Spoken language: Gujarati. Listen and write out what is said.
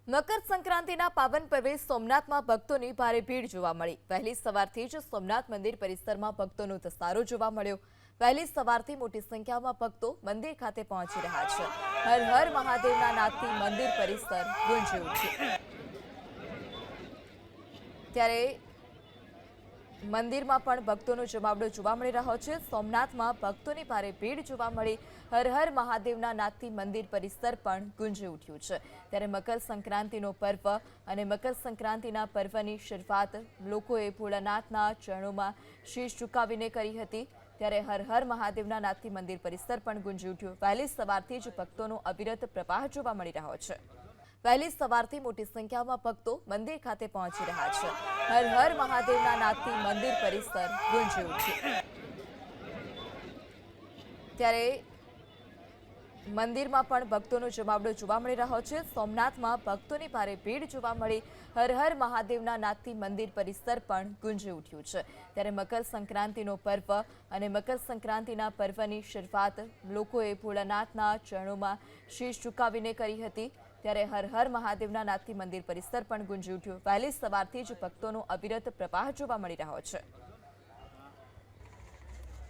મકર સંક્રાંતિના પાવન પર્વે સોમનાથમાં ભક્તોની ભારે ભીડ જોવા મળી। વહેલી સવારથી જ સોમનાથ મંદિર પરિસરમાં ભક્તોનો ધસારો જોવા મળ્યો। વહેલી સવારથી મોટી સંખ્યામાં ભક્તો મંદિર ખાતે પહોંચી રહ્યા છે। હર હર મહાદેવના નાદથી મંદિર પરિસર ગુંજી ઉઠ્યું। ત્યારે મંદિરમાં પણ ભક્તોનો જમાવડો જોવા મળી રહ્યો છે। સોમનાથમાં ભક્તોની ભારે ભીડ જોવા મળી। હર હર મહાદેવના નાદથી મંદિર પરિસર પણ ગુંજી ઉઠ્યું છે। ત્યારે મકર સંક્રાંતિનો પર્વ અને મકર સંક્રાંતિના પર્વની શરૂઆત લોકોએ ભોળાનાથના ચરણોમાં શીશ ઝુકાવીને કરી હતી। ત્યારે હર હર મહાદેવના નાદથી મંદિર પરિસર પણ ગુંજી ઉઠ્યું। વહેલી સવારથી જ ભક્તોનો અવિરત પ્રવાહ જોવા મળી રહ્યો છે। વહેલી સવારથી મોટી સંખ્યામાં ભક્તો મંદિર ખાતે પહોંચી રહ્યા છે। હર હર મહાદેવના નાદથી મંદિર પરિસર ગુંજી ઉઠ્યું। ત્યારે મંદિરમાં પણ ભક્તોનો જમાવડો જોવા મળી રહ્યો છે। સોમનાથમાં ભક્તોની ભારે ભીડ જોવા મળી। હર હર મહાદેવના નાદથી મંદિર પરિસર પણ ગુંજી ઉઠ્યું છે। ત્યારે મકર સંક્રાંતિનો પર્વ અને મકર સંક્રાંતિના પર્વની શરૂઆત લોકોએ ભોળાનાથના ચરણોમાં શીશ ઝુકાવીને કરી હતી। ત્યારે હર હર મહાદેવના નાદથી મંદિર પરિસર પણ ગુંજી ઉઠ્યું। વહેલી સવારથી જ ભક્તોનો અવિરત પ્રવાહ જોવા મળી રહ્યો છે।